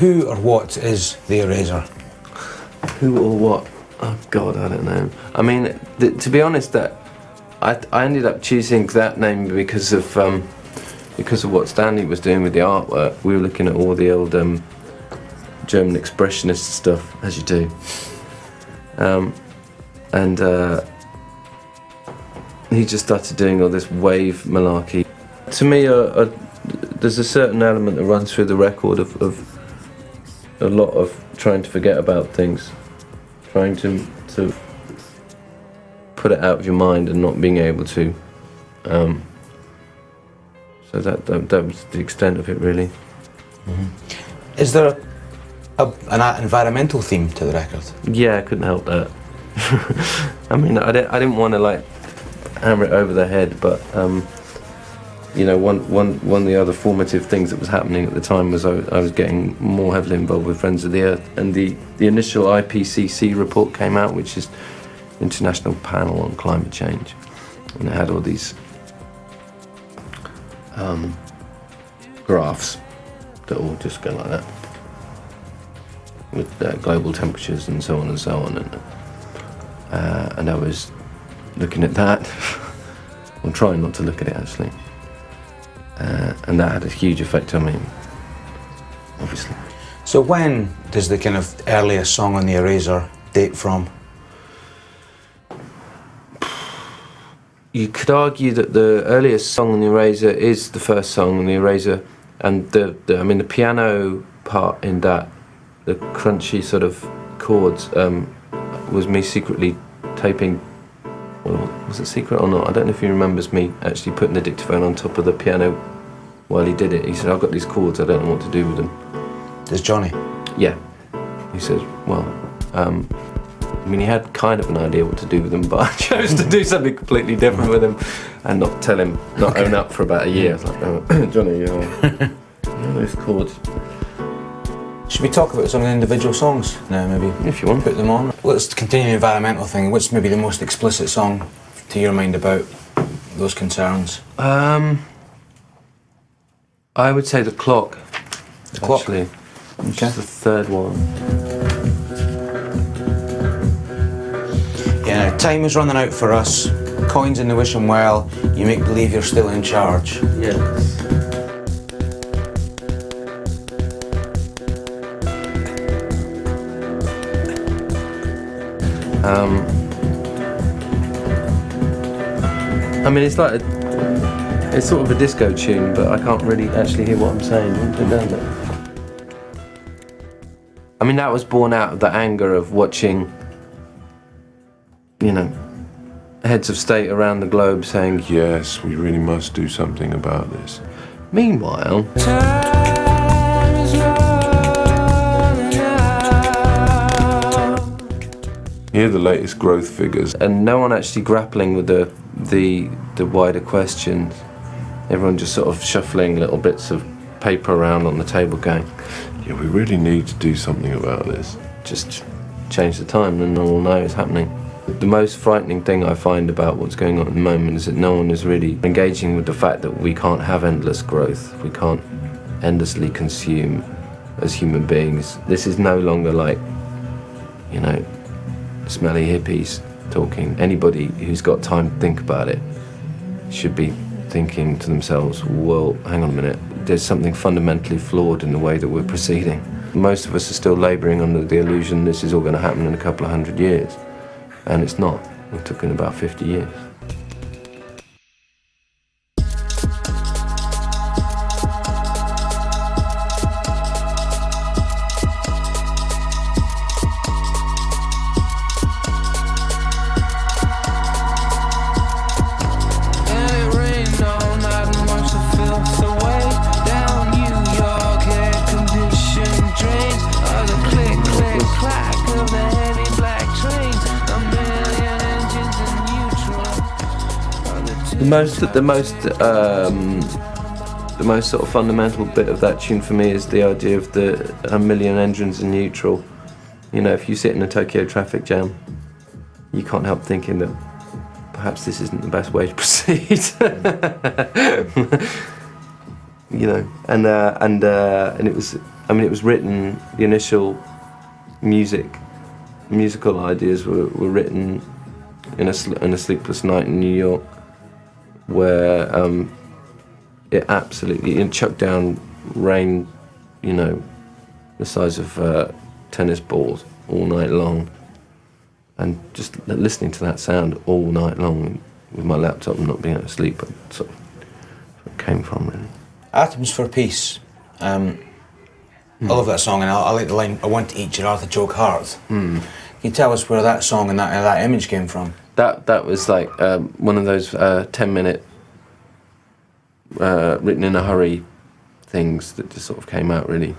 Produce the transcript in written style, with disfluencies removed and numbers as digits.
Who or what is The Eraser? Who or what? Oh God, I don't know. I mean, to be honest, that I ended up choosing that name because of what Stanley was doing with the artwork. We were looking at all the old German expressionist stuff, as you do, and he just started doing all this wave malarkey. To me, there's a certain element that runs through the record of a lot of trying to forget about things, trying to put it out of your mind and not being able to. So that was the extent of it, really. Mm-hmm. Is there an environmental theme to the record? Yeah, I couldn't help that. I mean, I didn't want to like hammer it over the head, but you know, one of the other formative things that was happening at the time was I was getting more heavily involved with Friends of the Earth, and the initial IPCC report came out, which is International Panel on Climate Change, and it had all these graphs that all just go like that, with global temperatures and so on and so on, and I was looking at that, I'm trying not to look at it actually, and that had a huge effect on me, obviously. So when does the kind of earliest song on The Eraser date from? You could argue that the earliest song on The Eraser is the first song on The Eraser, and I mean the piano part in that, the crunchy sort of chords, was me secretly taping. Well, was it secret or not? I don't know if he remembers me actually putting the dictaphone on top of the piano while he did it. He said, "I've got these chords, I don't know what to do with them." Does Johnny? Yeah. He says, well, I mean, he had kind of an idea what to do with them, but I chose to do something completely different with them and not tell him, not own up for about a year. I was like, oh, Johnny, you know those chords. Should we talk about some of the individual songs now, maybe? If you want. Put them on. Let's continue the environmental thing. What's maybe the most explicit song to your mind about those concerns? I would say The Clock. The Clock? Actually. Okay. Which is the third one. Yeah, time is running out for us. Coins in the wishing well. You make believe you're still in charge. Yes. I mean, it's like it's sort of a disco tune, but I can't really actually hear what I'm saying. I mean, that was born out of the anger of watching, you know, heads of state around the globe saying, yes, we really must do something about this. Meanwhile, Here are the latest growth figures. and no one actually grappling with the wider questions. Everyone just sort of shuffling little bits of paper around on the table going, Yeah, we really need to do something about this. just change the time and no one will know it's happening. The most frightening thing I find about what's going on at the moment is that no one is really engaging with the fact that we can't have endless growth. We can't endlessly consume as human beings. This is no longer like, you know, smelly hippies talking. Anybody who's got time to think about it should be thinking to themselves, well, hang on a minute, there's something fundamentally flawed in the way that we're proceeding. Most of us are still labouring under the illusion this is all going to happen in a couple of 100 years, and it's not. We're talking about 50 years. The most sort of fundamental bit of that tune for me is the idea of a million engines in neutral. You know, if you sit in a Tokyo traffic jam, you can't help thinking that perhaps this isn't the best way to proceed. You know, and it was I mean, it was written, the initial musical ideas were written in a sleepless night in New York, where it absolutely chucked down rain, you know, the size of tennis balls all night long, and just listening to that sound all night long with my laptop and not being able to sleep, but sort of it came from really. Atoms for Peace. I love that song, and I like the line, I want to eat your artichoke heart. Can you tell us where that song and that image came from? That was like one of those 10-minute written in a hurry things that just sort of came out really.